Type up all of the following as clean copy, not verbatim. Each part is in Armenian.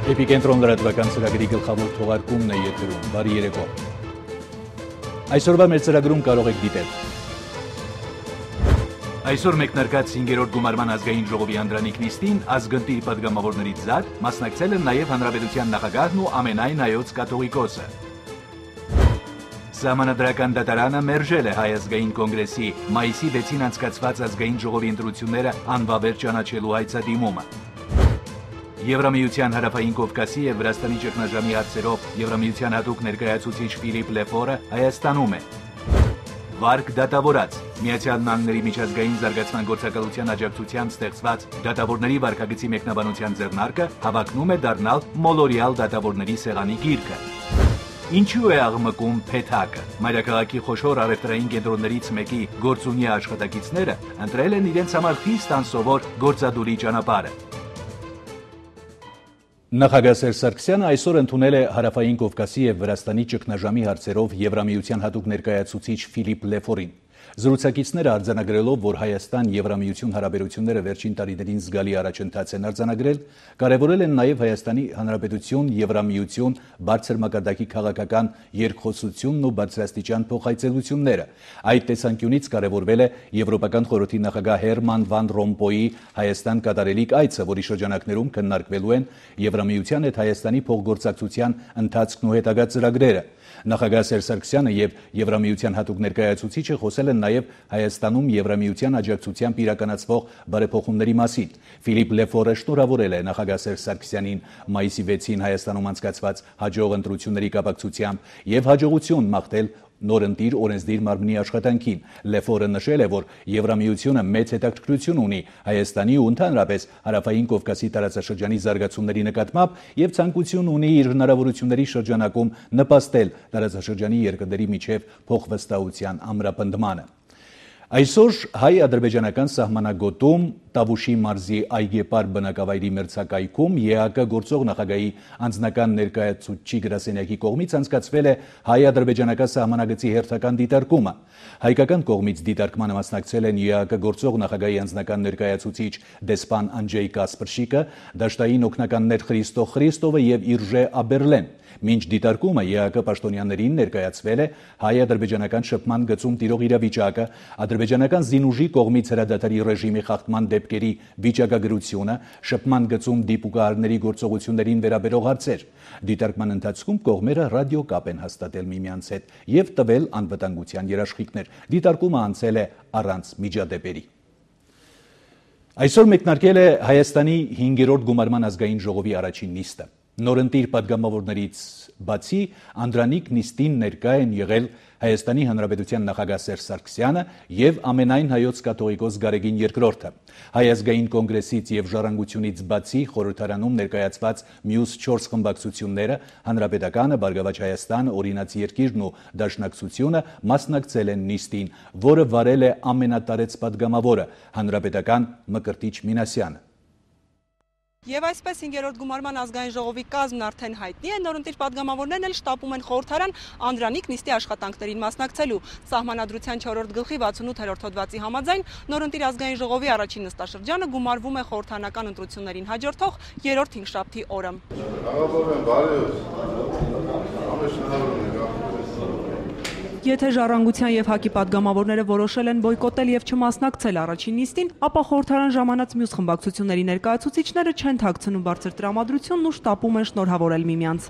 Էպիկենտրոն լրատվական ծրագրի գլխավոր թողարկումն է եթերում։ Բարի երեկո։ Այսօրվա մեր ծրագրում կարող եք դիտել. Այսօր մեկնարկած 5-րդ գումարման ազգային ժողովի անդրանիկ նիստին ազգընտիր պատգամավորներից զատ մասնակցել են նաև Հանրապետության նախագահն ու ամենայն հայոց կաթողիկոսը։ Սահմանադրական դատարանը մերժել է Հայ ազգային կոնգրեսի մայիսի 6-ին անցկացված ազգային ժողովի ընտրությունները անվավեր ճանաչելու հայցադիմումը։ Եվրամիության հարավային Կովկասի և Վրաստանի ճգնաժամի հարցերով Եվրամիության հատուկ ներկայացուցիչ Ֆիլիպ Լեֆորը Հայաստանում է։ Վարկ դատավորած Միացյալ Նահանգների միջազգային զարգացման գործակալության աջակցությամբ ստեղծված դատավորների վարքագծի մեկնաբանության ձեռնարկը հավակնում է դառնալ մոլորյալ դատավորների սեղանի գիրկը։ Ինչու է աղմկում Փեթակը։ Մայրաքաղաքի խոշոր առևտրային կենտրոններից մեկի գործունյա աշխատակիցները ընտրել են իրենց համար խիստ անսովոր գործադուլի ճանապարհը։ Նախագահ Սերժ Սարգսյանը այսօր ընդունել է Հարավային Կովկասի և Վրաստանի ճգնաժամի հարցերով Եվրամիության հատուկ ներկայացուցիչ Ֆիլիպ Լեֆորին։ Զրուցակիցները արձանագրելով, որ Հայաստան-Եվրամիություն հարաբերությունները վերջին տարիներին զգալի առաջընթաց են արձանագրել, կարևորել են նաև Հայաստանի Հանրապետություն-Եվրամիություն բարձր մակարդակի քաղաքական երկխոսությունն ու բարձրաստիճան փոխայցելությունները։ Այդ տեսանկյունից կարևորվել է Եվրոպական խորհրդի նախագահ Հերման վան Ռոմպոյի Հայաստան կատարելիք այցը, որի շրջանակներում քննարկվելու են Եվրամիության հետ Հայաստանի փոխգործակցության ընթացքն ու հետագա ծրագրերը։ Նախագահ Սերժ Սարգսյանը և Եվրամիության հատուկ ներկայացուցիչը խոսել են նաև Հայաստանում Եվրամիության աջակցությամբ իրականացվող բարեփոխումների մասին։ Ֆիլիպ Լեֆորը շնորհավորել է նախագահ Սերժ Սարգսյանին մայիսի 6-ին Հայաստանում անցկացված հաջող ընտրությունների կապակցությամբ և հաջողություն մաղթել նորընտիր օրենսդիր մարմնի աշխատանքին։ Լեֆորը նշել է, որ Եվրամիությունը մեծ հետաքրքրություն ունի Հայաստանի ու ընդհանրապես Հարավային Կովկասի տարածաշրջանի զարգացումների նկատմամբ և ցանկություն ունի իր հնարավորությունների շրջանակում նպաստել տարածաշրջանի երկրների միջև փոխվստահության ամրապնդմանը։ Այսօր հայ-ադրբեջանական սահմանագոտում Տավուշի մարզի Այգեպար բնակավայրի մրցակայքում ԵԱԿ գործող նախագահի անձնական ներկայացուցչի գրասենյակի կողմից անցկացվել է հայ-ադրբեջանական սահմանագծի հերթական դիտարկումը։ Հայկական կողմից դիտարկմանը մասնակցել են ԵԱԿ գործող նախագահի անձնական ներկայացուցիչ դեսպան Անջեյ Կասպրշիկը, դաշտային օգնականներ Խրիստո Խրիստովը և Իրժե Աբերլեն։ Մինչ դիտարկումը ԵԱԿ պաշտոնյաներին ներկայացվել է հայ-ադրբեջանական շփման գծում տիրող իրավիճակը, ադրբեջանական զինուժի կողմից հրադադարի ռեժիմի խախտման դեպքերի վիճակագրությունը, շփման գծում դիպուկահարների գործողություններին վերաբերող հարցեր։ Դիտարկման ընթացքում կողմերը ռադիոկապ են հաստատել միմյանց հետ և տվել անվտանգության երաշխիքներ։ Դիտարկումը անցել է առանց միջադեպերի։ Այսօր մեկնարկել է Հայաստանի 5-րդ գումարման ազգային ժողովի առաջին նիստը։ Նորընտիր պատգամավորներից բացի անդրանիկ նիստին ներկա են եղել Հայաստանի Հանրապետության նախագահ Սերժ Սարգսյանը և ամենայն հայոց կաթողիկոս Գարեգին II-ը։ Հայ ազգային կոնգրեսից և Ժառանգությունից բացի խորհրդարանում ներկայացված մյուս 4 խմբակցությունները Հանրապետականը, Բարգավաճ Հայաստանը, Օրինաց երկիրն ու Դաշնակցությունը մասնակցել են նիստին, որը վարել է ամենատարեց պատգամավորը Հանրապետական Մկրտիչ Մինասյանը։ Եվ այսպես 5-րդ գումարման ազգային ժողովի կազմն արդեն հայտնի է, նորընտիր պատգամավորներն էլ շտապում են խորհրդարան անդրանիկ նիստի աշխատանքներին մասնակցելու։ Սահմանադրության 4-րդ գլխի 68-րդ հոդվածի համաձայն նորընտիր ազգային ժողովի առաջին նստաշրջանը գումարվում է խորհրդարանական ընտրություններին հաջորդող 3-րդ հինգշաբթի օրը։ Եթե Ժառանգության և ՀԱԿ-ի պատգամավորները որոշել են բոյկոտել և չմասնակցել առաջին նիստին, ապա խորհրդարան ժամանած մյուս խմբակցությունների ներկայացուցիչները չեն թաքցնում բարձր տրամադրությունն ու շտապում են շնորհավորել միմյանց։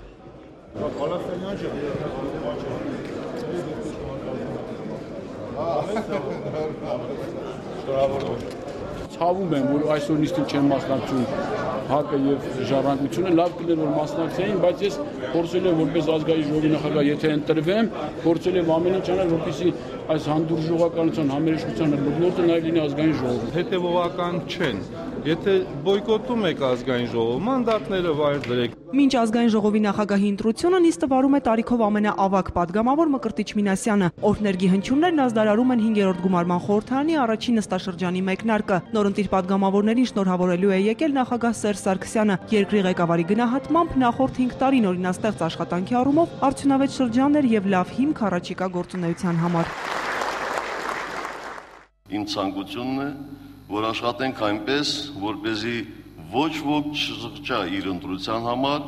Ցավում եմ, որ այսօր նիստին չեն մասնակցում ՀԱԿ-ը և Ժառանգությունը, լավ կլիներ, որ մասնակցեին, բայց ես փորձել եմ որպես ազգային ժողովի նախագահ, եթե ընտրվեմ, փորձել եմ ամեն ինչ անել, որպեսզի այս հանդուրժողականության, համերաշխության մտնորդը նաև լինի ազգային ժողով։ Հետևողական չեն։ Եթե բոյկոտում եք ազգային ժողովը, մանդատները վայր դրեք։ Մինչ ազգային ժողովի նախագահի ընտրությունը նիստը վարում է տարիքով ամենաավագ պատգամավոր Մկրտիչ Մինասյանը։ Օրհներգի հնչյուններն ազդարարում են 5-րդ գումարման խորհրդարանի առաջին նստաշրջանի մեկնարկը։ Նորընտիր պատգամավորներին շնորհավորելու է եկել նախագահ Սերժ Սարգսյանը։ Երկրի ղեկավարի գնահատմամբ նախորդ 5 տարին օրինաստեղծ աշխատանքի առումով արդյունավետ շրջան էր և լավ հիմք առաջիկա գործունեության համար։ Իմ ցանկությունն է, որ աշխատենք այնպես, որպեսզի ոչ ոք չզղջա իր ընտրության համար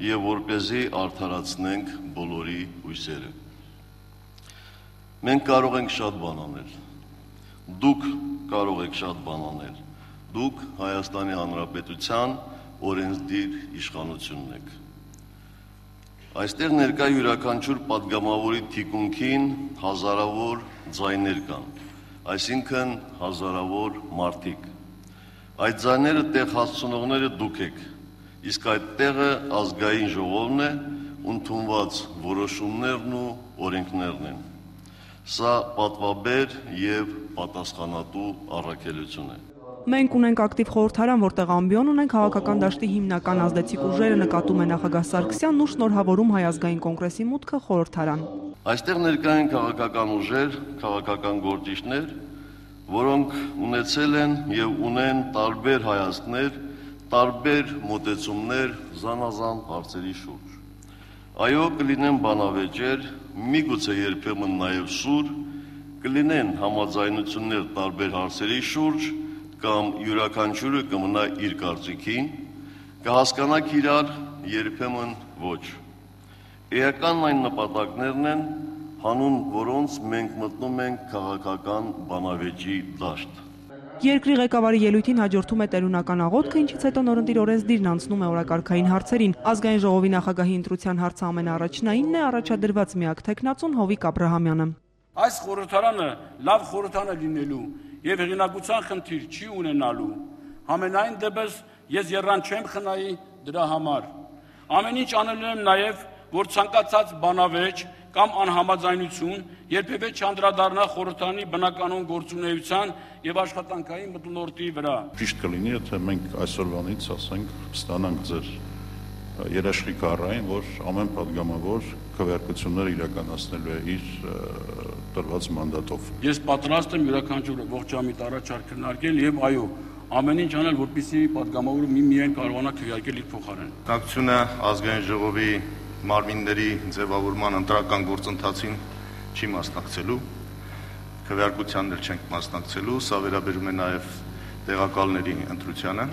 եւ որպեսզի արդարացնենք բոլորի հույսերը։ Մենք կարող ենք շատ բան անել։ Դուք կարող եք շատ բան անել։ Դուք Հայաստանի Հանրապետության օրենսդիր իշխանությունն եք։ Այստեղ ներկա յուրաքանչյուր պատգամավորի թիկունքին հազարավոր ձայներ կան, այսինքն հազարավոր մարդիկ։ Այդ ձայները տեղ հասցնողները դուք եք, իսկ այդ տեղը ազգային ժողովն է, ընդունված որոշումներն ու օրենքներն են։ Սա պատվաբեր եւ պատասխանատու առաքելություն է։ Մենք ունենք ակտիվ խորհրդարան, որտեղ ամբիոն ունենք քաղաքական դաշտի հիմնական ազդեցիկ ուժերը, նկատում է նախագահ Սարգսյանն ու շնորհավորում Հայ ազգային կոնգրեսի մուտքը խորհրդարան։ Այստեղ ներկա են քաղաքական ուժեր, քաղաքական գործիչներ, որոնք ունեցել են եւ ունեն տարբեր հայացքներ, տարբեր մոտեցումներ զանազան հարցերի շուրջ։ Այո, կլինեն բանավեճեր, միգուցե երբեմն նաեւ սուր, կլինեն համաձայնություններ տարբեր հարցերի շուրջ, կամ յուրաքանչյուրը կմնա իր կարծիքին, կհասկանաք իրար, երբեմն ոչ։ Էական այն նպատակներն են, հանուն որոնց մենք մտնում ենք քաղաքական բանավեճի դաշտ։ Երկրի ղեկավարի ելույթին հաջորդում է տերունական աղոթքը, ինչից հետո նորընտիր օրենսդիրն անցնում է օրակարգային հարցերին։ Ազգային ժողովի նախագահի ընտրության հարցը ամենաառաջնայինն է, առաջադրված միակ թեկնածուն Հովիկ Աբրահամյանը։ Այս խորհրդարանը լավ խորհրդան է լինելու եւ հեղինակության խնդիր չի ունենալու։ Համենայն դեպս ես եռան չեմ խնայի դրա համար։ Ամեն ինչ անելու եմ նաեւ, որ ցանկացած բանավեճ կամ անհամաձայնություն երբևէ չանդրադառնա խորհրդանի բնականոն գործունեության եւ աշխատանքային մթնոլորտի վրա։ Ճիշտ կլինի, եթե մենք այսօրվանից ասենք ստանանք ձեր երաշխիք առային, որ ամեն պատգամավոր քվեարկությունները իրականացնելու է իր տրված մանդատով։ Ես պատրաստ եմ յուրաքանչյուր ողջամիտ առաջարկ քննարկել եւ այո, ամեն ինչ անել, որպեսզի պատգամավորը միայն կարողանա քվեարկել իր փոխարեն։ Կապությունը ազգային ժողովի մարմինների ձևավորման ընտրական գործընթացին չի մասնակցելու, քվեարկությանն էլ չենք մասնակցելու, սա վերաբերում է նաեւ տեղակալների ընտրությանը։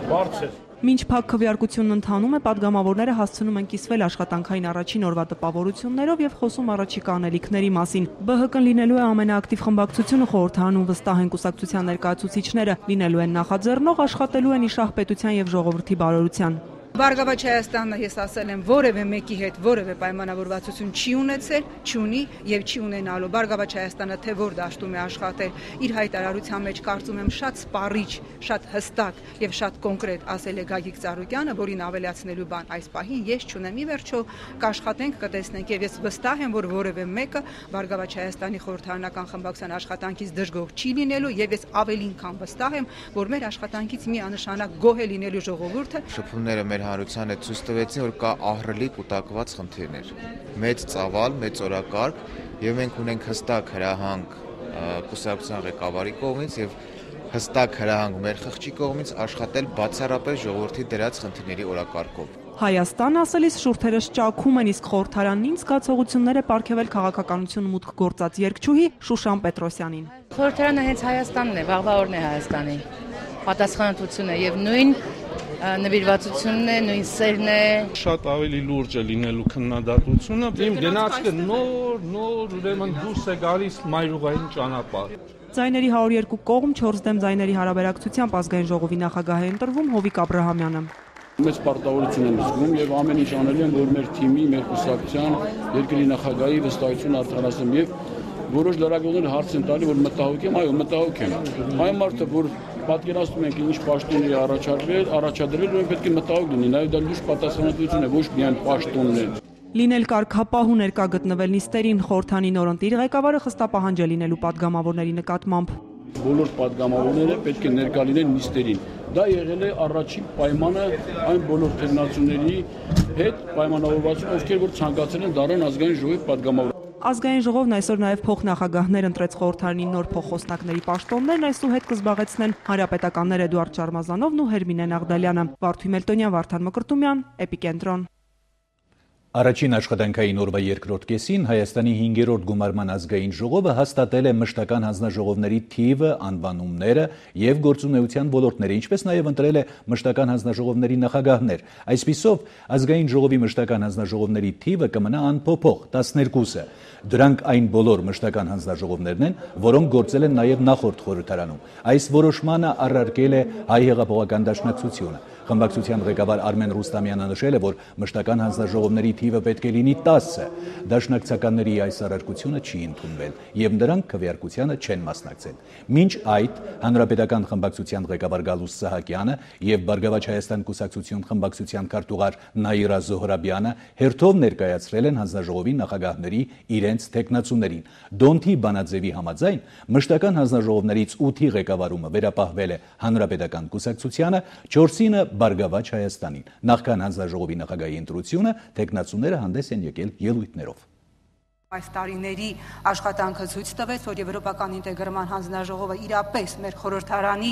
Բարձր Մինչ փակ քվեարկությունն ընթանում է, պատգամավորները հասցնում են կիսվել աշխատանքային առաջին օրվա տպավորություններով եւ խոսում առաջիկա անելիքների մասին։ ԲՀԿ-ն լինելու է ամենաակտիվ խմբակցությունը խորհրդարանում, վստահ են կուսակցության ներկայացուցիչները, լինելու են նախաձեռնող, աշխատելու են իր շահպետության եւ ժողովրդի բարօրության։ Բարգավաճ Հայաստանը, ես ասել եմ, որևէ մեկի հետ որևէ պայմանավորվածություն չի ունեցել, չունի եւ չի ունենալու։ Բարգավաճ Հայաստանը թե որ դաշտում է աշխատել, իր հայտարարության մեջ կարծում եմ շատ սպառիչ, շատ հստակ եւ շատ կոնկրետ ասել է Գագիկ Ծառուկյանը, որին ավելացնելու բան այս պահին ես չունեմ։ Ի վերջո կաշխատենք, կտեսնենք եւ ես վստահ եմ, որ որևէ մեկը Բարգավաճ Հայաստանի խորհրդարանական խմբակցության աշխատանքից դժգոհ չի լինելու եւ ես ավելին քան վստահ եմ, որ մեր աշխատանքից միանշանակ գոհ է լինելու ժողովուրդը։ Շփումները մեր հանրությանը ցույց տվեցին, որ կա ահռելի կուտակված խնդիրներ, մեծ ծավալ, մեծ օրակարգ եւ մենք ունենք հստակ հրահանգ կուսակցության ղեկավարի կողմից եւ հստակ հրահանգ մեր խղճի կողմից աշխատել բացառապես ժողովրդի դրած խնդիրների օրակարգով։ Հայաստան ասելիս շուրթերը ճաքում են, իսկ խորհրդարանին զգացողություններ է պարգևել քաղաքականություն մուտք գործած երգչուհի Շուշան Պետրոսյանին։ Խորհրդարանը հենց Հայաստանն է, վաղվա օրն է Հայաստանի պատասխանատվությունը եւ նույն նվիրվածությունն է, նույն սերն է։ Շատ ավելի լուրջ է լինելու քննադատությունը։ Իմ գնացքը նոր ուրեմն դուրս է գալիս մայրուղային ճանապարհ։ Ձայների 102 կողմ 4 դեմ ձայների հարաբերակցությամբ ազգային ժողովի նախագահ է ընտրվում Հովիկ Աբրահամյանը։ Մեծ պարտավորություն եմ զգում եւ ամեն ինչ անել եմ, որ մեր թիմի, մեր կուսակցության, երկրի նախագահի վստահությունը արդարացնեմ եւ որոշ լրագրողներ հարց են տալի, որ մտահոգ եմ, այո, մտահոգ եմ։ Այն մարդը, որ պատկերացնում ենք ինչ պաշտոնի առաջադրվել, ուրեմն պետք է մտահոգ լինի, նաեւ դա լուրջ պատասխանատվություն է, ոչ միայն պաշտոնն է։ Լինել կարգապահ ու ներկա գտնվել նիստերին խորհրդանի նորընտիր ղեկավարը խստապահանջ է լինելու պատգամավորների նկատմամբ։ Բոլոր պատգամավորները պետք է ներկա լինեն նիստերին։ Դա եղել է առաջին պայմանը այն բոլոր թեկնածուների հետ պայմանավորվածություն, ովքեր որ ցանկացել են դառնալ ազգային ժողովի պատգամավոր։ Ազգային ժողովն այսօր նաև փոխնախագահներ ընտրեց խորհրդարանի նոր փոխխոսնակների պաշտոններն, այսուհետ կզբաղեցնեն հանրապետականներ Էդուարդ Շարմազանովն ու Հերմինե Նաղդալյանը։ Վարդուհի Մելտոնյան, Վարդան Մկրտումյան, Էպիկենտրոն։ Առաջին աշխատանքային օրվա երկրորդ կեսին Հայաստանի 5-րդ գումարման ազգային ժողովը հաստատել է մշտական հանձնաժողովների թիվը, անվանումները եւ գործունեության ոլորտները, ինչպես նաեւ ընտրել է մշտական հանձնաժողովների նախագահներ։ Այսպիսով, ազգային ժողովի մշտական հանձնաժողովների թիվը կմնա անփոփոխ 12-ը։ Դրանք այն բոլոր մշտական հանձնաժողովներն են, որոնք գործել են նաեւ նախորդ խորհրդարանում։ Այս որոշմանը առարկել է Հայ հեղափոխական դաշնակցությունը։ Խմբակցության ղեկավար Արմեն Ռուստամյանը նշել է, որ մշտական հանձնաժողովների թիվը պետք է լինի 10։ Դաշնակցականների այս առարկությունը չի ընդունվել, եւ նրանք քվեարկությանը չեն մասնակցել։ Մինչ այդ Հանրապետական խմբակցության ղեկավար Գալուստ Սահակյանը եւ Բարգավաճ Հայաստան կուսակցություն խմբակցության քարտուղար Նաիրա Զոհրաբյանը հերթով ներկայացրել են հանձնաժողովի նախագահների իրենց թեկնածուներին։ Դոնթի բանաձևի համաձայն մշտական հանձնաժողովներից 8-ի ղեկավարումը վերապահվել է Հանրապետական կուսակցությանը, 4-ինը Բարգավաճ Հայաստանին։ Նախքան հանձնաժողովի նախագահի ընտրությունը թեկնածուները հանդես են եկել ելույթներով։ Այս տարիների աշխատանքը ցույց տվեց, որ Եվրոպական ինտեգրման հանձնաժողովը իրապես մեր խորհրդարանի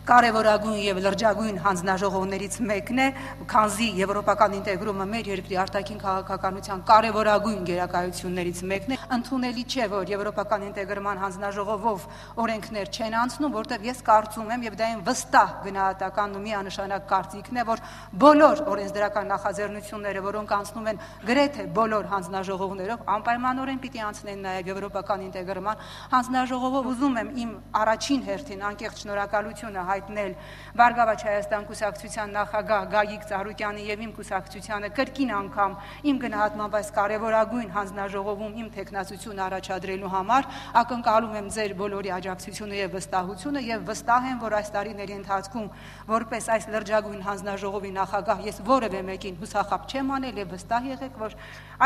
կարևորագույն եւ լրջագույն հանձնաժողովներից մեկն է, քանզի Եվրոպական ինտեգրումը մեր երկրի արտաքին քաղաքականության կարևորագույն գերակայություններից մեկն է։ Ընդունելի չէ, որ Եվրոպական ինտեգրման հանձնաժողովով օրենքներ չեն անցնում, որտեղ ես կարծում եմ եւ դա այն վստահ գնահատական ու միանշանակ կարծիքն է, որ բոլոր օրենսդրական նախաձեռնությունները, որոնք անցնում են գրեթե բոլոր հանձնաժողովներով, անպայմանորեն պիտի անցնեն նաև Եվրոպական ինտեգրման հանձնաժողովով։ Ուզում եմ իմ առաջին հերթին անկեղծ շնորհակալությունը հայտնել Բարգավաճ Հայաստան կուսակցության նախագահ Գագիկ Ծառուկյանի եւ իմ կուսակցությանը կրկին անգամ իմ գնահատմամբ այս կարևորագույն հանձնաժողովում իմ թեկնածություն առաջադրելու համար։ Ակնկալում եմ ձեր բոլորի աջակցությունը եւ վստահությունը եւ վստահ եմ, որ այս տարիների ընթացքում որպես այս լրջագույն հանձնաժողովի նախագահ ես որևէ մեկին հուսախաբ չեմ անել եւ վստահ եղեք, որ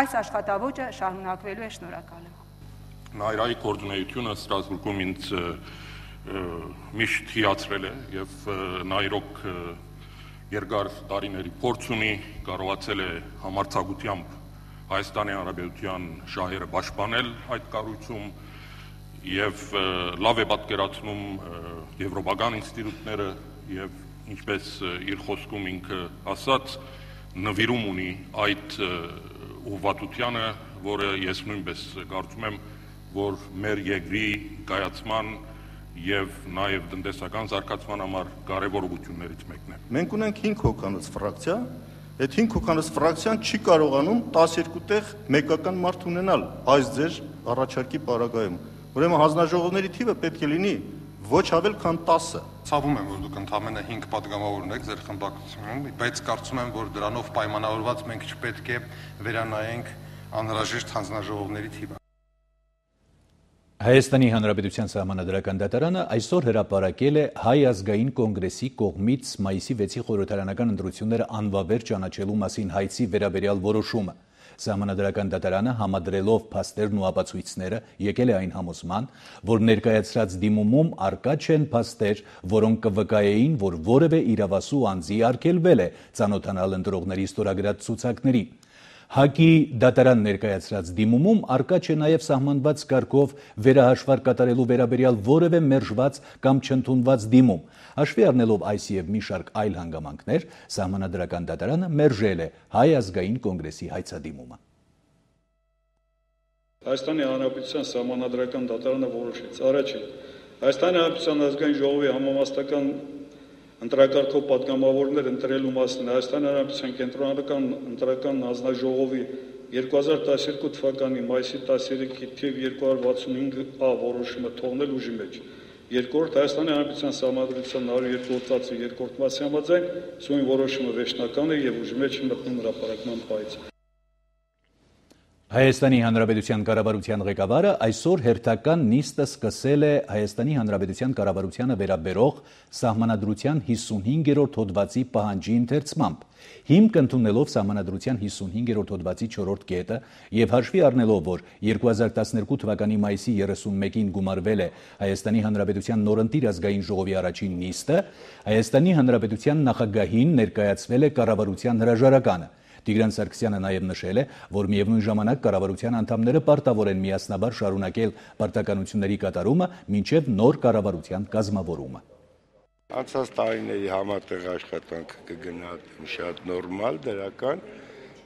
այս աշխատավոճը շարունակվելու է։ Շնորհակալ եմ։ Նաիրայի կոորդինացիոնը Ստրասբուրգում ինձ միշտ հիացրել է եւ Նաիրոկ երկար տարիների փորձ ունի, կարողացել է համարձակությամբ Հայաստանի Հանրապետության շահերը պաշտպանել այդ կառույցում եւ լավ է պատկերացնում եվրոպական ինստիտուտները եւ ինչպես իր խոսքում ինքը ասաց, նվիրում ունի այդ ուղղվածությանը, որը ես նույնպես կարծում եմ, որ մեր երկրի կայացման եւ նաեւ տնտեսական զարգացման համար կարեւոր ուղղություններից մեկն է։ Մենք ունենք 5 հոգանոց ֆրակցիա, այդ 5 հոգանոց ֆրակցիան չի կարողանում 12 տեղ մեկական մարդ ունենալ այս ձեր առաջարկի պարագայում։ Ուրեմն հանձնաժողովների թիվը պետք է լինի ոչ ավել քան 10-ը։ Ցավում եմ, որ դուք ընդամենը 5 պատգամավորներ եք ձեր խմբակցությունում, բայց կարծում եմ, որ դրանով պայմանավորված մենք չպետք է վերանայենք անհրաժեշտ հանձնաժողովների թիվը։ Հայաստանի Հանրապետության Սահմանադրական դատարանը այսօր հրապարակել է Հայ ազգային կոնգրեսի կողմից մայիսի 6-ի խորհրդարանական ընտրությունները անվավեր ճանաչելու մասին հայցի վերաբերյալ որոշումը։ Սահմանադրական դատարանը համադրելով փաստերն ու ապացույցները եկել է այն համոզման, որ ներկայացրած դիմումում առկա չեն փաստեր, որոնք կվկայեին, որ որևէ իրավասու անձի արգելվել է ծանոթանալ ընտրողների ստորագրած ցուցակներին։ ՀԱԿ-ի դատարան ներկայացրած դիմումում առկա չէ նաև սահմանված կարգով վերահաշվար կատարելու վերաբերյալ որևէ մերժված կամ չընդունված դիմում։ Հաշվի առնելով այս եւ մի շարք այլ հանգամանքներ, Սահմանադրական դատարանը մերժել է Հայ ազգային կոնգրեսի հայցադիմումը։ Հայաստանի Հանրապետության Սահմանադրական դատարանը որոշեց. Առաջին, Հայաստանի Հանրապետության ազգային ժողովի համամասնական ընտրակարգով պատգամավորներ ընտրելու մասին Հայաստանի Հանրապետության կենտրոնական ընտրական հանձնաժողովի 2012 թվականի մայիսի 13-ի թիվ 265A որոշումը թողնել ուժի մեջ։ Երկրորդ, Հայաստանի Հանրապետության Սահմանադրության 102 ծածի երկրորդ մասի համաձայն սույն որոշումը վերջնական է եւ ուժի մեջ մտնում հրապարակման պահից։ Հայաստանի Հանրապետության կառավարության ղեկավարը այսօր հերթական նիստը սկսել է Հայաստանի Հանրապետության կառավարությանը վերաբերող Սահմանադրության 55-րդ հոդվածի պահանջի ընթերցմամբ։ Հիմք ընդունելով Սահմանադրության 55-րդ հոդվածի 4-րդ կետը եւ հաշվի առնելով, որ 2012 թվականի մայիսի 31-ին գումարվել է Հայաստանի Հանրապետության նորընտիր ազգային ժողովի առաջին նիստը, Հայաստանի Հանրապետության նախագահին ներկայացվել է կառավարության հրաժարականը։ Տիգրան Սարգսյանը նաև նշել է, որ միևնույն ժամանակ կառավարության անդամները պարտավոր են միասնաբար շարունակել պարտականությունների կատարումը մինչև նոր կառավարության կազմավորումը։ Անցած տարիների համատեղ աշխատանքը կգնահատեմ շատ նորմալ, դրական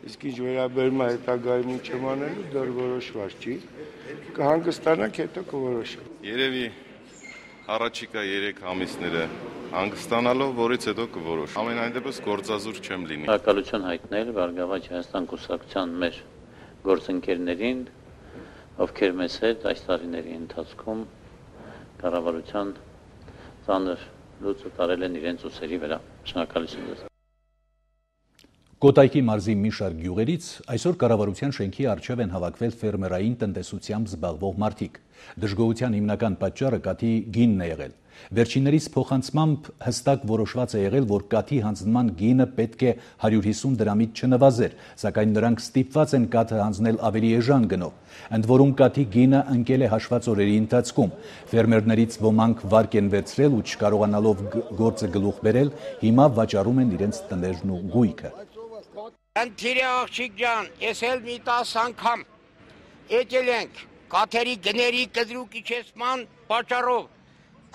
Իսկ ինչ վերաբերում է հետագայում ինչ եմ անելու, դեռ որոշված չի։ Կհանգստանանք, հետո կորոշենք։ Երևի առաջիկա 3 ամիսները հանգստանալով, որից հետո կորոշ։ Ամենայն դեպս գործազուրկ չեմ լինի։ Շնորհակալություն հայտնել Բարգավաճ Հայաստան կուսակցության մեր գործընկերներին, ովքեր մեզ հետ այս տարիների ընթացքում կառավարության ծանր լուծը տարել են իրենց ուսերի վրա։ Շնորհակալություն ձեզ։ Կոտայքի մարզի մի շարք գյուղերից այսօր կառավարության շենքի առջև են հավաքվել ֆերմերային տնտեսությամբ զբաղվող մարդիկ։ Դժգոհության հիմնական պատճառը կաթի գինն է եղել։ Վերջիններից փոխանցմամբ հստակ որոշված է եղել, որ կաթի հանձնման գինը պետք է 150 դրամից չնվազեր, սակայն նրանք ստիպված են կաթը հանձնել ավելի էժան գնով։ Ընդ որում կաթի գինը ընկել է հաշված օրերի ընթացքում։ Ֆերմերներից ոմանք վարկ են վերցրել ու չկարողանալով գործը գլուխ բերել, հիմա վաճառում են իրենց տներն ու գույքը։ Ընթիրի աղջիկ ջան, ես էլ մի 10 անգամ եկել ենք կաթերի գների կտրուկ իջեցման պատճառով։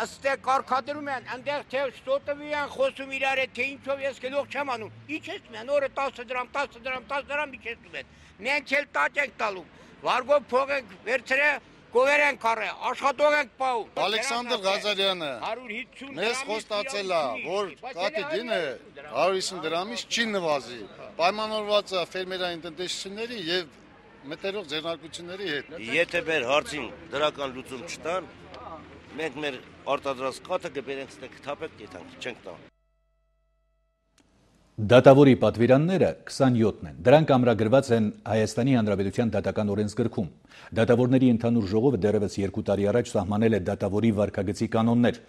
Ըստեղ կարգադրում են, այնտեղ թե ստոտվի են խոսում իրար հետ, թե ինչով ես գլուխ չեմ անում։ Իջեցնում են, օրը 10 դրամ իջեցնում են։ Մենք էլ տաճ ենք տալու, վարգով փող ենք վերցրել, գովեր ենք առել, աշխատող ենք պահում։ Ալեքսանդր Ղազարյանը մեզ խոստացել է, որ կաթի գինը 150 դրամից չի նվազի։ Պայմանավորված է ֆերմերային տնտեսությունների եւ մտերող ձեռնարկությունների հետ։ Եթե մեր հարցին դրական լուծում չտան, մենք մեր արտադրած կաթը կբերենք ստե կթափեք կետանք, չենք տա։ Դատավորի պատվիրանները 27-ն են։ Դրանք ամրագրված են Հայաստանի Հանրապետության դատական օրենսգրքում։ Դատավորների ընդհանուր ժողովը դեռևս 2 տարի առաջ սահմանել է դատավորի վարքագծի կանոններ,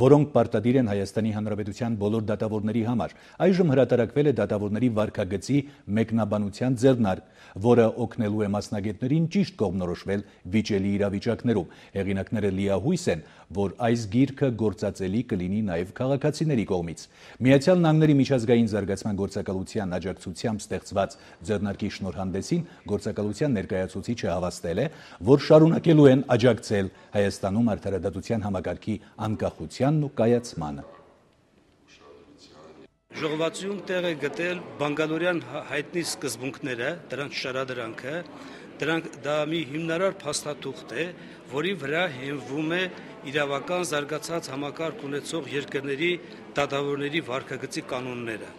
որոնք պարտադիր են Հայաստանի Հանրապետության բոլոր դատավորների համար։ Այժմ հրատարակվել է դատավորների վարքագծի մեկնաբանության ձեռնարկ, որը օգնելու է մասնագետներին ճիշտ կողմնորոշվել վիճելի իրավիճակներում։ Հեղինակները լիահույս են, որ այս գիրքը գործածելի կլինի նաև քաղաքացիների կողմից։ Միացյալ Նահանգների միջազգային զարգացման գործակալության աջակցությամբ ստեղծված ձեռնարկի շնորհանդեսին գործակալության ներկայացուցիչը հավաստել է, որ շարունակելու են աջակցել Հայաստանում արդարադատության համակարգի անկախությանն ու կայացմանը։ Ժողովածույում տեղ է գտել բանգալորյան հայտնի սկզբունքները, դրանց շարադրանքը, դա մի հիմնարար փաստաթուղթ է, որի վրա հիմնվում է իրավական զարգացած համակարգ ունեցող երկրների դատավորների վարքագծի կանոնները։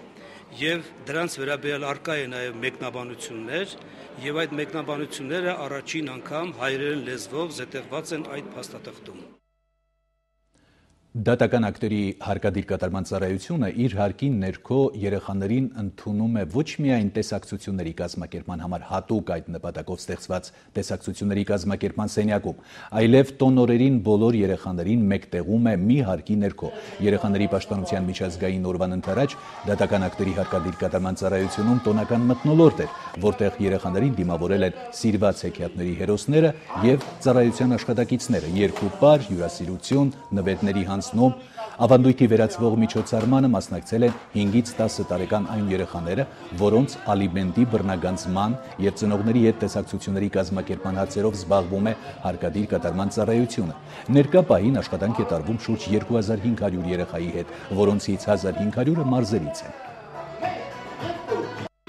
Եվ դրանց վերաբերյալ առկա է նաև մեկնաբանություններ, եւ այդ մեկնաբանությունները առաջին անգամ հայերեն լեզվով զետեղված են այդ փաստաթղթում։ Դատական ակտերի հարկադիր կատարման ծառայությունը իր հարկին ներքո երեխաներին ընդունում է ոչ միայն տեսակցությունների կազմակերպման համար հատուկ այդ նպատակով ստեղծված տեսակցությունների կազմակերպման սենյակում, այլև տոնորերին բոլոր երեխաներին մեկտեղում է մի հարկի ներքո։ Երեխաների պաշտպանության միջազգային օրվան ընթരാճ դատական ակտերի հարկադիր կատարման ծառայությունում տոնական մթնոլորտ էր, որտեղ երեխաներին դիմավորել են սիրված հեքիաթների հերոսները եւ ծառայության աշխատակիցները, երկու պար, հյուրասիրություն, նվերների ավանդույթի վերածվող միջոցառմանը մասնակցել են 5-ից 10 տարեկան այն երեխաները, որոնց ալիմենտի բռնագանձման եւ ծնողների հետ տեսակցությունների կազմակերպման հարցերով զբաղվում է հարկադիր կատարման ծառայությունը։ Ներկա պահին աշխատանք է տարվում շուրջ 2500 երեխայի հետ, որոնցից 1500-ը մարզերից են։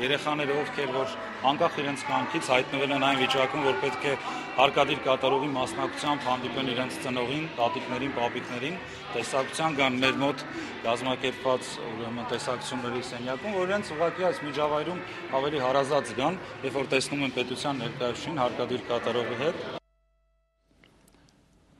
Երեխաները, ովքեր որ անկախ իրենց կյանքից հայտնվել են այն վիճակում, որ պետք է հարկադիր կատարողի մասնակցությամբ հանդիպեն իրենց ծնողին, տատիկներին, պապիկներին, տեսակցության կան մեր մոտ կազմակերպված ուրեմն տեսակցությունների սենյակում, որ իրենց ուղղակի այս միջավայրում ավելի հարազատ զգան, երբ որ տեսնում են պետության ներկայացուցիչին հարկադիր կատարողի հետ։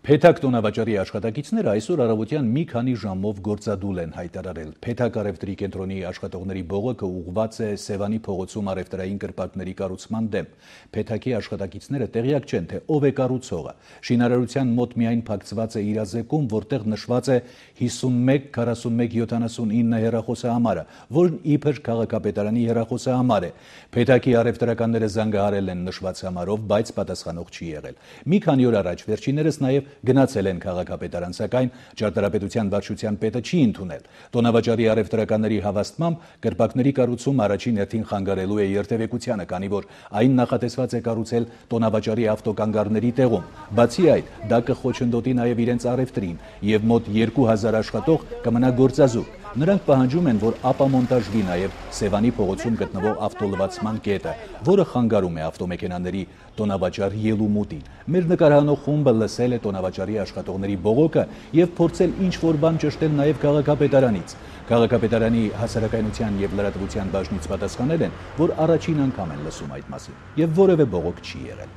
Փեթակ տոնավաճառի աշխատակիցները այսօր առավոտյան մի քանի ժամով գործադուլ են հայտարարել։ Փեթակ առևտրի կենտրոնի աշխատողների բողոքը ուղղված է Սևանի փողոցում առևտրային կրպակների կառուցման դեմ։ Փեթակի աշխատակիցները տեղյակ չեն, թե ով է կառուցողը։ Շինարարության մոտ միայն փակցված է իրազեկում, որտեղ նշված է 51 41 79 հեռախոսահամարը, որն իբր քաղաքապետարանի հեռախոսահամար է։ Փեթակի առևտրականները զանգահարել են նշված համարով, բայց պատասխանող չի եղել։ Մի քանի օր առաջ վերջիններս նաև գնացել են քաղաքապետարան, սակայն ճարտարապետության վարչության պետը չի ընդունել։ Տոնավաճառի առևտրականների հավաստմամբ կրպակների կառուցում առաջին հերթին խանգարելու է երթևեկությանը, քանի որ այն նախատեսված է կառուցել տոնավաճառի ավտոկանգառների տեղում։ Բացի այդ, դա կխոչընդոտի նաև իրենց առևտրին եւ մոտ 2000 աշխատող կմնա գործազուրկ։ Նրանք պահանջում են, որ ապամոնտաժվի նաև Սևանի փողոցում գտնվող ավտոլվացման կետը, որը խանգարում է ավտոմեքենաների տոնավաճառ ելումուտին։ Մեր նկարահանող խումբը լսել է տոնավաճառի աշխատողների բողոքը եւ փորձել ինչ-որ բան ճշտել նաև քաղաքապետարանից։ Քաղաքապետարանի հասարակայնության եւ լրատվության բաժնից պատասխանել են, որ առաջին անգամ են լսում այդ մասին եւ որևէ բողոք չի եղել։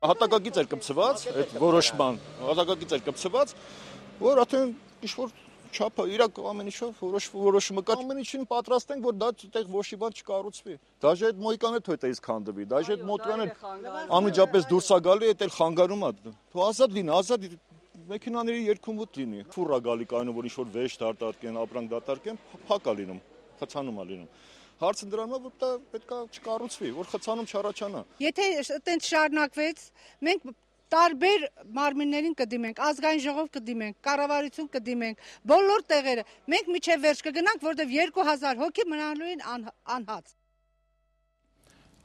Հատակագիծ էր կպցված այդ որոշման, որ արդեն ինչ-որ չափը իրակ ամեն ինչով որոշումը կա, ամեն ինչին պատրաստ ենք, որ դա այդտեղ ոչի բան չկառուցվի։ Դաժե այդ մոյկանը թույտեից քանդվի, դաժե այդ մոտրանը անմիջապես դուրս է գալի, այդ էլ խանգարում է։ Թող ազատ լինի, ազատ մեքենաների երկումուտ լինի։ Ֆուռա գալի կայանում, որ ինչ-որ վեճ դարտարկեն, ապրանք դարտարկեն, փակ է լինում, խցանում է լինում։ Հարցը դրանն է, որ դա պետք է չկառուցվի, որ խցանում չառաջանա։ Եթե այտենց շարունակվեց, մենք տարբեր մարմիններին կդիմենք, ազգային ժողով կդիմենք, կառավարություն կդիմենք, բոլոր տեղերը։ Մենք միջև վերջ կգնանք, որտեղ 2000 հոգի մնալու են անհաց։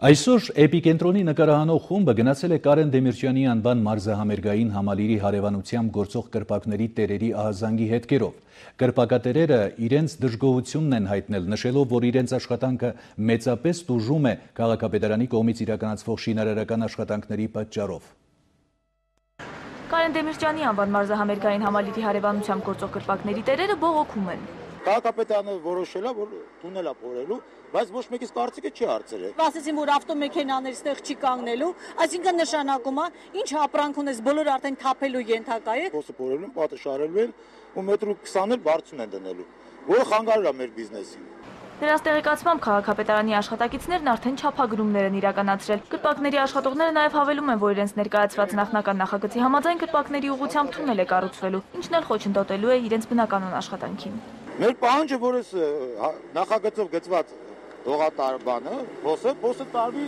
Այսօր Էպիկենտրոնի նկարահանող խումբը գնացել է Կարեն Դեմիրճյանի անվան մարզահամերգային համալիրի հարևանությամբ գործող կրպակների տերերի ահազանգի հետքերով։ Կրպակատերերը իրենց դժգոհությունն են հայտնել, նշելով, որ իրենց աշխատանքը մեծապես տուժում է քաղաքապետարանի կողմից իրականացվող շինարարական աշխատանքների պատճառով։ Կարեն Դեմիրճյանի անվան մարզահամերգային համալիրի հարևանությամբ գործող կրպակների տերերը բողոքում են։ Քաղաքապետարանը որոշել է, որ տունել է փորելու, բայց ոչ մեկից կարծիքը չի հարցրել։ Ասեցին, որ ավտոմեքենաներ ստեղ չի կանգնելու, այսինքն նշանակում է, ինչ ապրանք ունես, բոլորը արդեն թափելու ենթակա է։ Փոսը փորելու են, պատը շարելու են ու մետրո 20-ը բարձուն են դնելու, որը խանգարել է մեր բիզնեսին։ Նրանց տեղեկացմամբ քաղաքապետարանի աշխատակիցներն արդեն չափագրումներ են իրականացրել։ Կրպակների աշխատողները նաև հավելում են, որ իրենց ներկայացված նախնական նախագծի համաձայն կրպակների ուղղությամբ թունել է կառուցվելու, ինչն էլ խոչընդոտելու է իրենց բնականոն աշխատանքին։ Մեր պահանջը, որ այս նախագծով գծված դողատար բանը, փոսը տարվի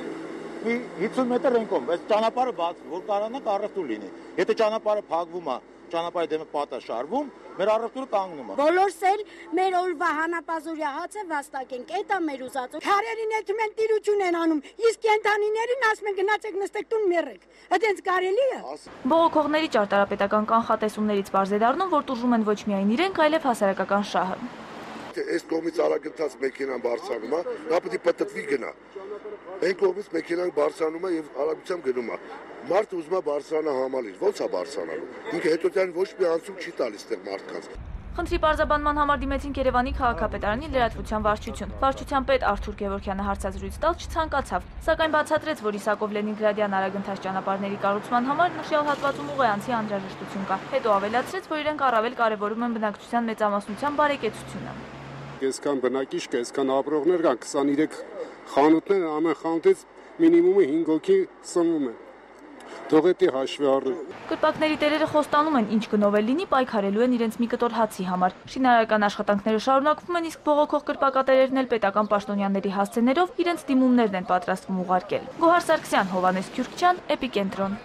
մի 50 մետր ենկոմ, այս ճանապարհը բաց, որ կարողանանք առևտուր լինի։ Եթե ճանապարհը փակվում է, ճանապարհի դեմը պատը շարվում, մեր առևտուրը կանգնում է։ Բոլորս էլ մեր օրվա հանապազորյա հացը վաստակենք, այդ է մեր ուզածը։ Քարերին էլ թվում են տիրություն են անում, իսկ կենթանիներին ասում են գնացեք նստեք տուն մեռեք։ Այդենց կարելի է։ Բողոքողների ճարտարապետական կանխատեսումներից բարձ է դառնում, որ տուժում են ոչ միայն իրենք, այլև հասարակական շահը։ Այս կողմից արագընթաց մեքենան բարձրանում է, նա պետք է պտտվի գնա։ Այն կողմից մեքենան բարձրանում է եւ արագությամբ գնում է։ Մարդը ուզում է բարձրանա համալիր, ո՞նց է բարձրանալու։ Ինքը հետոյան ոչ մի անցում չի տալիս այդտեղ մարդկանց։ Խնդրի պարզաբանման համար դիմեցին Երևանի քաղաքապետարանի լրատվության վարչություն։ Վարչության պետ Արթուր Գևորգյանը հարցազրույց տալ չցանկացավ, սակայն բացատրեց, որ Իսակով-Լենինգրադյան արագընթաց ճանապարհների կառուցման համար նշյալ հատվածում ուղեանցի անհրաժեշտություն կա։ Հետո ավելացրեց, որ իրենք առավել կարևորում են բնակչության մեծամասնության բարեկեցությունը։ Այսքան բնակիչ կա, այսքան ապրողներ կան, 23 խանութներ, ամեն խանութից մինիմումը 5 հոգի սնվում են։ Թողեցի հաշվի առնի։ Կրպակների տերերը խոստանում են, ինչ գնով էլ լինի, պայքարելու են իրենց մի կտոր հացի համար։ Շինարարական աշխատանքները շարունակվում են, իսկ բողոքող կրպակատերերն էլ պետական պաշտոնյաների հասցեներով իրենց դիմումներն են պատրաստվում ուղարկել։ Գոհար Սարգսյան, Հովանես Քյուրքչյան, Էպիկենտրոն։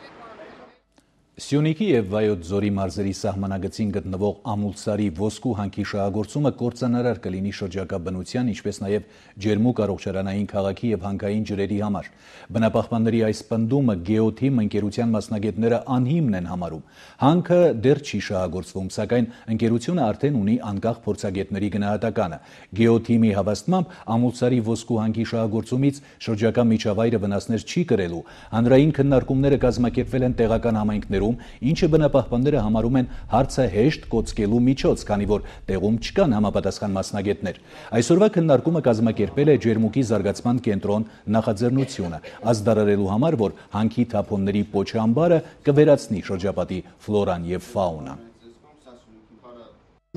Սյունիքի եւ Վայոց ձորի մարզերի սահմանագծին գտնվող Ամուլսարի ոսկու հանքի շահագործումը կործանարար կլինի շրջակա բնության, ինչպես նաեւ ջերմուկ առողջարանային քաղաքի եւ հանքային ջրերի համար։ Բնապահպանների այս պնդումը Գեոթիմ ընկերության մասնագետները անհիմն են համարում։ Հանքը դեռ չի շահագործվում, սակայն ընկերությունը արդեն ունի անկախ փորձագետների գնահատականը։ Գեոթիմի հավաստմամբ Ամուլսարի ոսկու հանքի շահագործումից շրջակա միջավայրը վնասներ չի կրելու։ Հանրային քննարկումները կազմակերպվել են տեղական համայնքներում, ինչը բնապահպանները համարում են հարցը հեշտ կոծկելու միջոց, քանի որ տեղում չկան համապատասխան մասնագետներ։ Այսօրվա քննարկումը կազմակերպել է ջերմուկի զարգացման կենտրոն նախաձեռնությունը, ազդարարելու համար, որ հանքի թափոնների պոչամբարը կվերացնի շրջապատի ֆլորան եւ ֆաունան։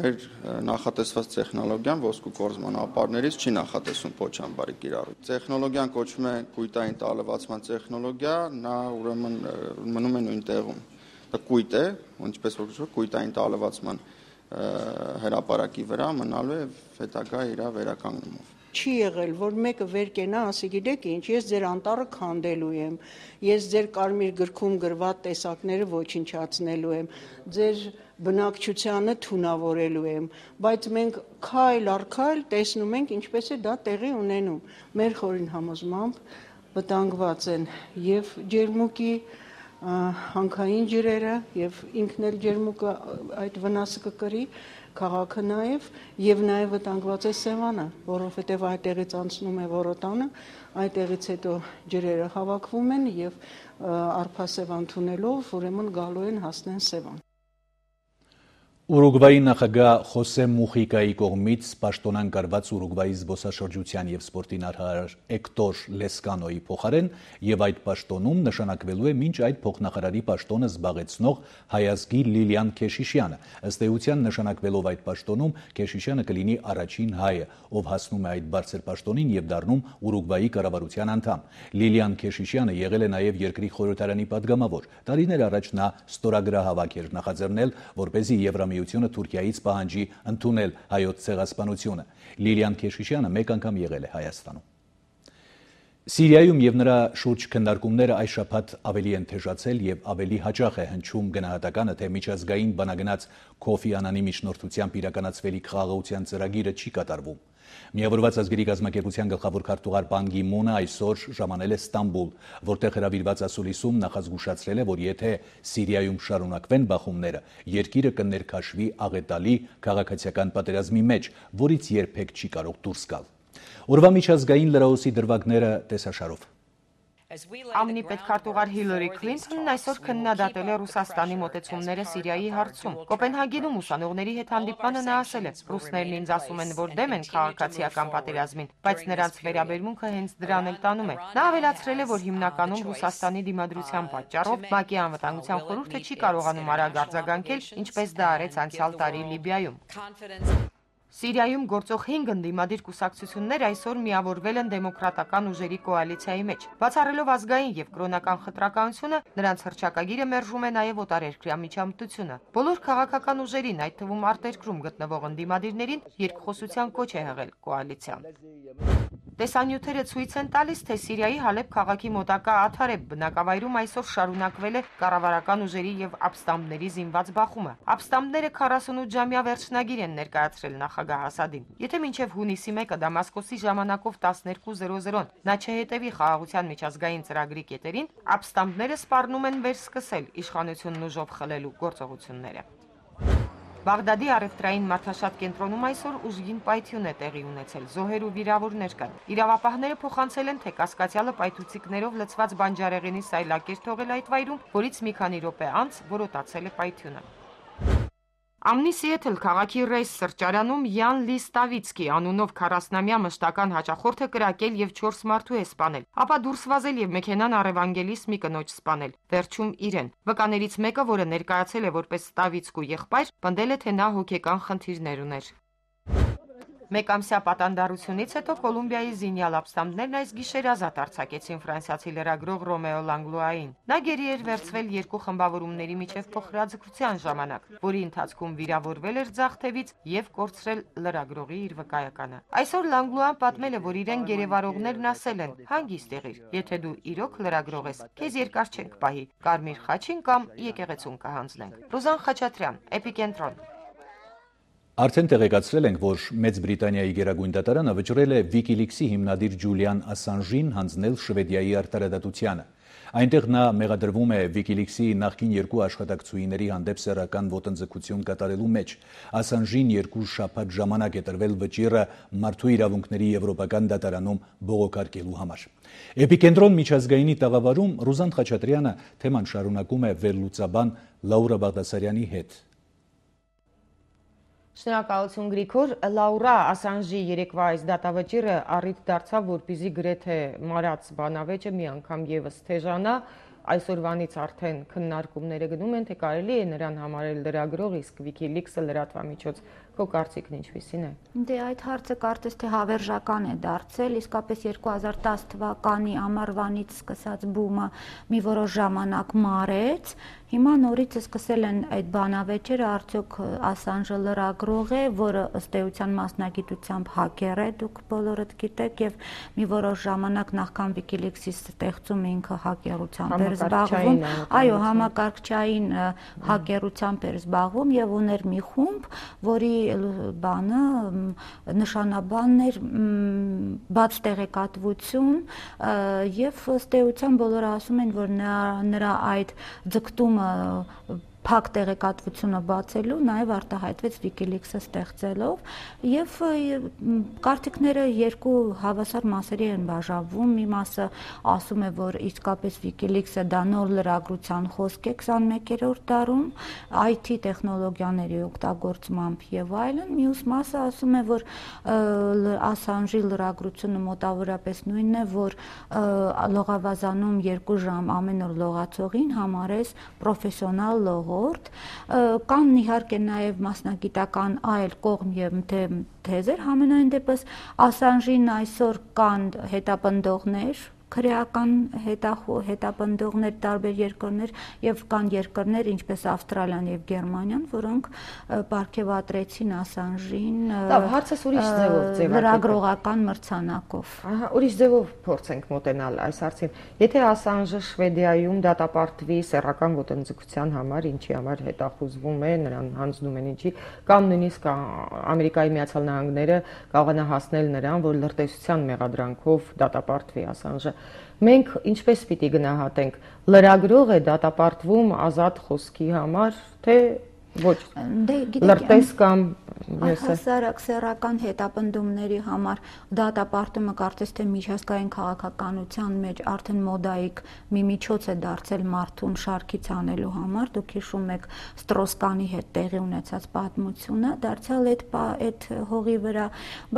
Մեր նախատեսված տեխնոլոգիան ոսկու կորզման ապարներից չի նախատեսում պոչամբարի կիրառում։ Տեխնոլոգիան կոչվում է կույտային տարլվածման տեխնոլոգիա, նա ուրեմն մնում է նույն տեղում։ Դա կույտ է, ինչպես որ կոչվում է կույտային տարլվածման հրապարակի վրա մնալու է հետագա իր վերականգնումով։ Չի եղել, որ մեկը վեր կենա, ասի գիտեք ինչ, ես ձեր անտառը քանդելու եմ, ես ձեր կարմիր գրքում գրված տեսակները ոչնչացնելու եմ, ձեր բնակչությանը թունավորելու եմ, բայց մենք քայլ առ քայլ տեսնում ենք ինչպես է դա տեղի ունենում։ Մեր խորին համոզմամբ վտանգված են եւ ջերմուկի հանքային ջրերը եւ ինքն էլ ջերմուկը այդ վնասը կկրի քաղաքը եւ նաեւ վտանգված է Սևանը, որովհետեւ այդտեղից անցնում է Որոտանը, այդտեղից հետո ջրերը հավաքվում են եւ Արփասևան թունելով ուրեմն գալու են հասնեն Սևան։ Ուրուգվայի նախագահ Խոսե Մուխիկայի կողմից պաշտոնան կարված Ուրուգվայի զբոսաշրջության եւ սպորտի նախարար Էկտոր Լեսկանոյի փոխարեն եւ այդ պաշտոնում նշանակվելու է մինչ այդ փոխնախարարի պաշտոնը զբաղեցնող հայազգի Լիլիան Քեշիշյանը։ Ըստ էության նշանակվելով այդ պաշտոնում Քեշիշյանը կլինի առաջին հայը, ով հասնում է այդ բարձր պաշտոնին եւ դառնում Ուրուգվայի կառավարության անդամ։ Լիլիան Քեշիշյանը եղել է նաեւ երկրի խորհրդարանի падգամավոր։ Տարիներ առաջ նա ստորագրահավաք էր նախաձեռնել, որպեսզի Եվրամիությունը Թուրքիայից պահանջի ընդունել հայոց ցեղասպանությունը։ Լիլիան Քեշիշյանը մեկ անգամ եղել է Հայաստանում։ Սիրիայում եւ նրա շուրջ քննարկումները այս շաբաթ ավելի են թեժացել եւ ավելի հաճախ է հնչում գնահատականը, թե միջազգային բանագնաց Քոֆի Անանի միջնորդությամբ իրականացվելիք խաղաղության ծրագիրը չի կատարվում։ Միավորված ազգերի կազմակերպության գլխավոր քարտուղար Պան Գի Մունը այսօր ժամանել է Ստամբուլ, որտեղ հրավիրված ասուլիսում նախազգուշացրել է, որ եթե Սիրիայում շարունակվեն բախումները, երկիրը կներքաշվի աղետալի քաղաքացիական պատերազմի մեջ, որից երբեք չի կարող դուրս գալ։ Օրվա միջազգային լրահոսի դրվագները տեսաշարով։ ԱՄՆ պետքարտուղար Հիլարի Քլինթոնն այսօր քննադատել է Ռուսաստանի մոտեցումները Սիրիայի հարցում։ Կոպենհագենում ուսանողների հետ հանդիպմանը նա ասել է. «Ռուսներն ինձ ասում են, որ դեմ են քաղաքացիական պատերազմին, բայց նրանց վերաբերմունքը հենց դրան էլ տանում է»։ Նա ավելացրել է, որ հիմնականում Ռուսաստանի դիմադրության պատճառով ՄԱԿ-ի անվտանգության խորհուրդը չի կարողանում արագ արձագանքել, ինչպես դա արեց անցյալ տարի Լիբիայում։ Սիրիայում գործող 5 ընդդիմադիր կուսակցություններ այսօր միավորվել են դեմոկրատական ուժերի կոալիցիայի մեջ։ Բացառելով ազգային եւ կրոնական խտրականությունը, նրանց հռչակագիրը մերժում է նաեւ օտարերկրյա միջամտությունը։ Բոլոր քաղաքական ուժերին, այդ թվում արտերկրում գտնվող ընդդիմադիրներին, երկխոսության կոչ է հղել կոալիցիան։ Տեսանյութերը ցույց են տալիս, թե Սիրիայի Հալեբ քաղաքի մոտակա Աթարեբ բնակավայրում այսօր շարունակվել է կառավարական ուժերի եւ ապստամբների զինված բախումը։ Ապստամբները 48-ժամյա վերջնագիր են ներկայացրել նախագահ Ասադին։ Եթե մինչև հունիսի 1-ը Դամասկոսի ժամանակով 12:00-ն նա չհետևի խաղաղության միջազգային ծրագրի կետերին, ապստամբները սպառնում են վերսկսել իշխանությունն ուժով խլելու գործողությունները։ Բաղդադի առևտրային մարդաշատ կենտրոնում այսօր ուժգին պայթյուն է տեղի ունեցել, զոհեր ու վիրավորներ կան։ Իրավապահները փոխանցել են, թե կասկածյալը պայթուցիկներով լցված բանջարեղենի սայլակեր թողել այդ վայրում, որից մի քանի րոպե անց որոտացել է պայթյունը։ ԱՄՆ Սիեթլ քաղաքի Ռեյս սրճարանում Յան Լի Ստավիցկի անունով 40-ամյա մշտական հաճախորդը կրակել եւ 4 մարդու է սպանել, ապա դուրս վազել եւ մեքենան առևանգելիս մի կնոջ սպանել, վերջում իրեն։ Վկաներից մեկը, որը ներկայացել է որպես Ստավիցկու եղբայր, պնդել է, թե նա հոգեկան խնդիրներ ուներ։ Մեկամսյա պատանդարությունից հետո Կոլումբիայի զինյալ ապստամբներն այս գիշեր ազատ արձակեցին ֆրանսիացի լրագրող Ռոմեո Լանգլուային։ Նա գերի էր վերցվել երկու խմբավորումների միջև փոխհրաձգության ժամանակ, որի ընթացքում վիրավորվել էր ձախ թևից եւ կորցրել լրագրողի իր վկայականը։ Այսօր Լանգլուան պատմել է, որ իրեն գերեվարողներն ասել են. «Հանգիստ եղիր, եթե դու իրոք լրագրող ես, քեզ երկար չենք պահի, Կարմիր խաչին կամ եկեղեցուն կհանձնենք»։ Ռուզան Խաչատրյան, Էպիկենտրոն։ Արդեն տեղեկացրել ենք, որ Մեծ Բրիտանիայի գերագույն դատարանը վճռել է Wikileaks-ի հիմնադիր Ջուլիան Ասանժին հանձնել Շվեդիայի արտարադատությանը։ Այնտեղ նա մեղադրվում է Wikileaks-ի նախկին երկու աշխատակցուհիների հանդեպ սեռական ոտնձգություն կատարելու մեջ։ Ասանժին 2 շաբաթ ժամանակ է տրվել վճիռը մարդու իրավունքների եվրոպական դատարանում բողոքարկելու համար։ Էպիկենտրոն միջազգայինի տաղավարում Ռուզան Խաչատրյանը թեման շարունակում է վերլուծաբան Լաուրա Բաղդասարյանի հետ։ Շնորհակալություն Գրիգոր, Լաուրա, Ասանժի երեկվա այս դատավճիռը առիթ դարձավ, որպեսզի գրեթե մարած բանավեճը մի անգամ եւս թեժանա։ Այսօրվանից արդեն քննարկումները գնում են, թե կարելի է նրան համարել լրագրող, իսկ Wikileaks-ը լրատվամիջոց։ Քո կարծիքն ինչպիսին է։ Դե այդ հարցը կարծես թե հավերժական է դարձել, իսկապես 2010 թվականի ամառվանից սկսած բումը մի որոշ ժամանակ մարեց։ Հիմա նորից սկսել են այդ բանավեճերը, արդյոք Ասանժը լրագրող է, որը ըստ էության մասնագիտությամբ հակեր է, դուք բոլորդ գիտեք, եւ մի որոշ ժամանակ նախքան Wikileaks-ի ստեղծումը ինքը հակերությամբ էր զբաղվում, այո, համակարգչային հակերությամբ էր զբաղվում եւ ուներ մի խումբ, որի բանը նշանաբանն էր բաց տեղեկատվություն եւ ըստ էության բոլորը ասում են, որ նրա այդ ձգտումը փակ տեղեկատվությունը բացելու նաև արտահայտվեց WikiLeaks-ը ստեղծելով եւ կարծիքները երկու հավասար մասերի են բաժանվում մի մասը ասում է որ իսկապես WikiLeaks-ը դա նոր լրագրության խոսք է 21-րդ դարում IT տեխնոլոգիաների օգտագործմամբ եւ այլն մյուս մասը ասում է որ Assange-ի լրագրությունը մոտավորապես նույնն է որ լողավազանում 2 ժամ ամեն օր լողացողին համարես պրոֆեսիոնալ լող կան իհարկե նաև մասնագիտական այլ կողմ եւ թեզեր համենայն դեպս Assange-ին այսօր կան հետապնդողներ քրեական հետապնդողներ տարբեր երկրներ եւ կան երկրներ ինչպես Ավստրալիան եւ Գերմանիան որոնք պարգեւատրեցին Assange-ին հարցս ուրիշ ձևով լրագրողական մրցանակով ուրիշ ձևով փորձենք մոտենալ այս հարցին եթե Assange-ը Շվեդիայում դատապարտվի սեռական ոտնձգության համար ինչի համար հետախուզվում է նրան հանձնում են ինչի կամ նույնիսկ Ամերիկայի Միացյալ Նահանգները կարողանա հասնել նրան որ լրտեսության մեղադրանքով դատապարտվի Assange-ը Մենք ինչպես պիտի գնահատենք լրագրող է դատապարտվում ազատ խոսքի համար թե ոչ լրտես կամ հասարակ սեռական հետապնդումների համար դատապարտումը կարծես թե միջազգային քաղաքականության մեջ արդեն մոդայիկ մի միջոց է դարձել մարդուն շարքից անելու համար դուք հիշում եք Ստրոսկանի հետ տեղի ունեցած պատմությունը դարձյալ այդ հողի վրա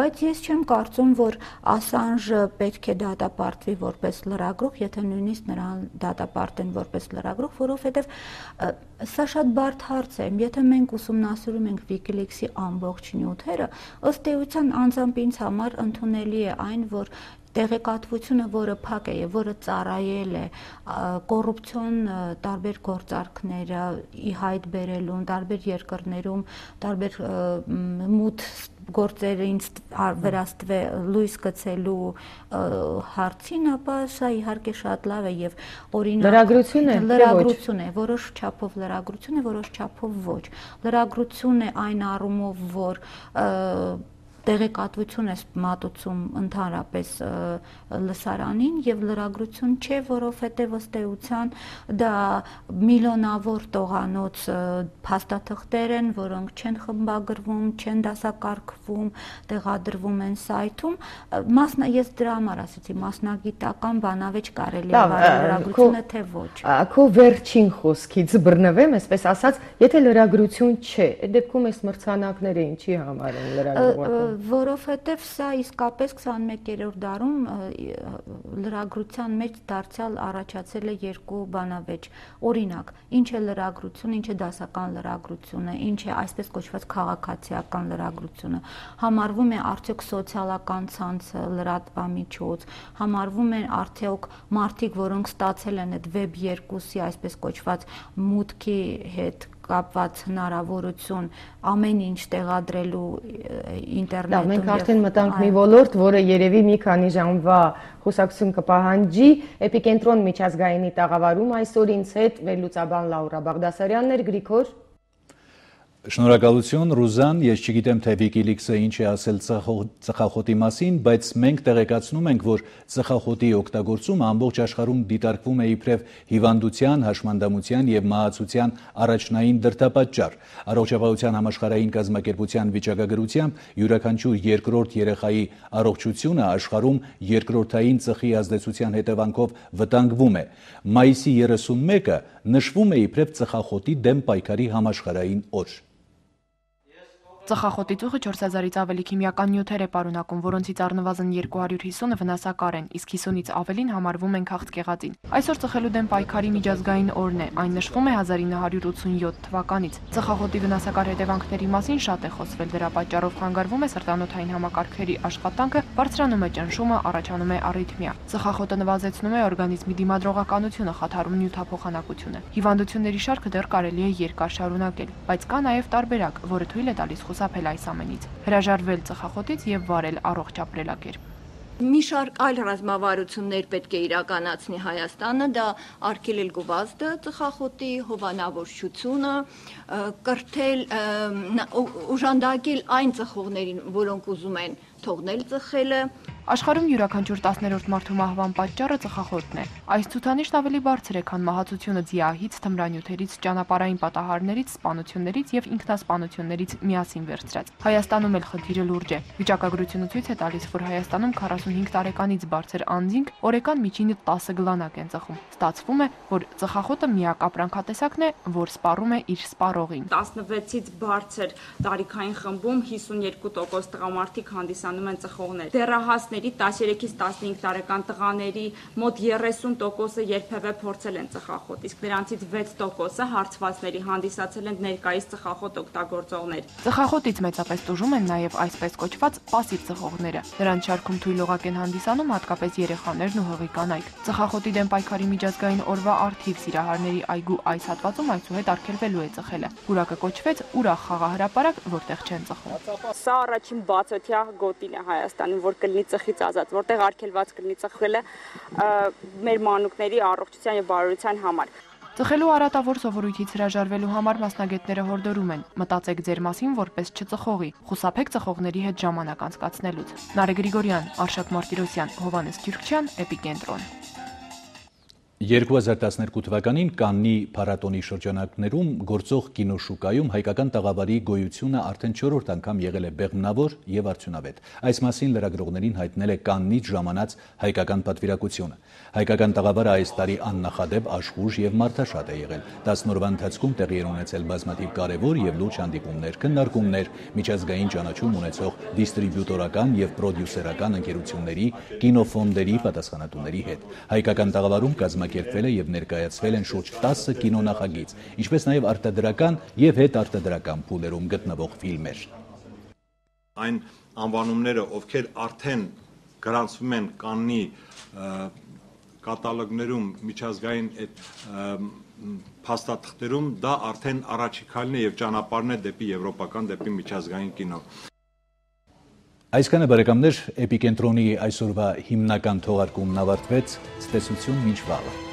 բայց ես չեմ կարծում որ Assange-ը պետք է դատապարտվի որպես լրագրող եթե նույնիսկ նրան դատապարտեն որպես լրագրող որովհետև սա շատ բարդ հարց է եթե մենք ուսումնասիրում ենք WikiLeaks-ի ամբողջ նյութերը ըստ էության անձամբ ինձ համար ընդունելի է այն որ տեղեկատվությունը որը փակ է եւ որը ծառայել է կոռուպցիոն տարբեր գործարքները ի հայտ բերելուն տարբեր երկրներում տարբեր մութ գործերին լույս գցելու հարցին ապա սա իհարկե շատ լավ է եւ օրինակ լրագրություն է որոշ չափով լրագրություն է որոշ չափով ոչ լրագրություն է այն առումով որ տեղեկատվություն է մատուցում ընդհանրապես լսարանին եւ լրագրություն չէ, որովհետեւ ըստ էության դա միլիոնավոր տողանոց փաստաթղթեր են, որոնք չեն խմբագրվում, չեն դասակարգվում, տեղադրվում են սայթում։ Ես դրա համար ասեցի, մասնագիտական բանավեճ կարելի է վարել լրագրությունը թե ոչ։ Քո վերջին խոսքից բռնվեմ, այսպես ասած, եթե լրագրություն չէ, այդ դեպքում այս մրցանակները ինչի համար են լրագրողական Որովհետև սա իսկապես 21-րդ դարում լրագրության մեջ դարձյալ առաջացել է երկու բանավեճ։ Օրինակ, ինչ է լրագրություն, ինչ է դասական լրագրությունը, ինչ է այսպես կոչված քաղաքացիական լրագրությունը։ Համարվում է արդյոք սոցիալական ցանցը լրատվամիջոց, համարվում են արդյոք մարդիկ, որոնք ստացել են այդ Web 2-ի այսպես կոչված մուտքի հետ կապված հնարավորություն ամեն ինչ տեղադրելու ինտերնետում։ Մենք արդեն մտանք մի ոլորտ, որը երևի մի քանի ժամվա խոսակցություն կպահանջի։ Էպիկենտրոն միջազգայինի տաղավարում այսօր ինձ հետ վերլուծաբան Լաուրա Բաղդասարյանն էր, Գրիգոր։ Շնորհակալություն Ռուզան, ես չգիտեմ թե WikiLeaks-ը ինչ է ասել ծխախոտի մասին, բայց մենք տեղեկացնում ենք, որ ծխախոտի օգտագործումը ամբողջ աշխարհում դիտարկվում է իբրև հիվանդության, հաշմանդամության եւ մահացության առաջնային դրդապատճառ։ Առողջապահության համաշխարհային կազմակերպության վիճակագրությամբ յուրաքանչյուր երկրորդ երեխայի առողջությունը աշխարհում երկրորդային ծխի ազդեցության հետևանքով վտանգվում է։ Մայիսի 31-ը նշվում է իբրև ծխախոտի դեմ պայքարի համաշխարհային օր։ Ծխախոտի ծուխը 4000-ից ավելի քիմիական նյութեր է պարունակում, որոնցից առնվազն 250-ը վնասակար են, իսկ 50-ից ավելին համարվում են քաղցկեղածին։ Այսօր ծխելու դեմ պայքարի միջազգային օրն է, այն նշվում է 1987 թվականից։ Ծխախոտի վնասակար հետևանքների մասին շատ է խոսվել, դրա պատճառով խանգարվում է սրտանոթային համակարգերի աշխատանքը, բարձրանում է ճնշումը, առաջանում է առիթմիա։ Ծխախոտը նվազեցնում է օրգանիզմի դիմադրողականությունը, խաթարում նյութափոխանակությունը։ Հիվանդությունների շարքը դեռ կարելի է երկար շարունակել, բայց կա նաև տարբերակ, որը թույլ է տալիս խուսափել այս ամենից, հրաժարվել ծխախոտից եւ վարել առողջ ապրելակերպ։ Մի շարք այլ ռազմավարություններ պետք է իրականացնի Հայաստանը, դա արգելել գովազդը ծխախոտի, հովանավորչությունը, կրթել, օժանդակել այն ծխողներին, որոնք ուզում են թողնել ծխելը։ Աշխարհում յուրաքանչյուր 10-րդ մարդու մահվան պատճառը ծխախոտն է։ Այս ցուցանիշն ավելի բարձր է, քան մահացությունը ձիահից, թմրանյութերից, ճանապարհային պատահարներից, սպանություններից եւ ինքնասպանություններից միասին վերցրած։ Հայաստանում էլ խնդիրը լուրջ է։ Վիճակագրությունը ցույց է տալիս, որ Հայաստանում 45 տարեկանից բարձր անձինք օրական միջինը 10 գլանակ են ծխում։ Ստացվում է, որ ծխախոտը միակ ապրանքատեսակն է, որ սպառում է իր սպառողին։ 16-ից բարձր տարիքային խմբում 52% տղամարդիկ հանդիսանում են ծխողներ։ Դեռահասների 13-ից 15 տարեկան տղաների մոտ 30%-ը երբևէ փորձել են ծխախոտ, իսկ նրանցից 6%-ը հարցվածների հանդիսացել են ներկայիս ծխախոտ օգտագործողներ։ Ծխախոտից մեծապես տուժում են նաև այսպես կոչված պասիվ ծխողները։ Նրանց շարքում թույլողակ են հանդիսանում հատկապես երեխաներն ու հղի կանայք։ Ծխախոտի դեմ պայքարի միջազգային օրվա առթիվ Սիրահարների այգու այս հատվածում այսուհետ արգելվելու է ծխելը։ Պուրակը կոչվեց ուրախ խաղահրապարակ, որտեղ չեն ծխում։ Սա առաջին բացօթյա գոտին է Հայաստանում, որ կլինի ծխից ազատ, որտեղ արգելված կլինի ծխելը մեր մանուկների առողջության եւ բարօրության համար։ Ծխելու արատավոր սովորույթից հրաժարվելու համար մասնագետները հորդորում են. մտածեք ձեր մասին որպես չծխողի, խուսափեք ծխողների հետ ժամանակ անցկացնելուց։ Նարեկ Գրիգորյան, Արշակ Մարտիրոսյան, Հովհաննես Քյուրքչյան, Էպիկենտրոն։ 2012 թվականին Կաննի փառատոնի շրջանակներում գործող կինոշուկայում հայկական տաղավարի գոյությունը արդեն 4-րդ անգամ եղել է բեղմնավոր եւ արդյունավետ։ Այս մասին լրագրողներին հայտնել է Կաննից ժամանած հայկական պատվիրակությունը։ Հայկական տաղավարը այս տարի աննախադեպ, աշխուժ եւ մարդաշատ է եղել։ 10 օրվա ընթացքում տեղի են ունեցել բազմաթիվ կարևոր եւ լուրջ հանդիպումներ, քննարկումներ, միջազգային ճանաչում ունեցող դիստրիբյուտորական եւ պրոդյուսերական ընկերությունների, կինոֆոնդերի պատասխանատուների հետ։ Հայկական տաղավարում կազմակերպվել է եւ ներկայացվել են շուրջ 10 կինոնախագիծ, ինչպես նաեւ արտադրական եւ հետարտադրական փուլերում գտնվող ֆիլմեր։ Այն անվանումները, ովքեր արդեն գրանցվում են Կաննի կատալոգներում, միջազգային այդ փաստաթղթերում, դա արդեն առաջիկալն է եւ ճանապարհն է դեպի եվրոպական, դեպի միջազգային կինո։ Այսքանը բարեկամներ, Էպիկենտրոնի այսօրվա հիմնական թողարկումն ավարտվեց, ցտեսություն մինչ վաղը։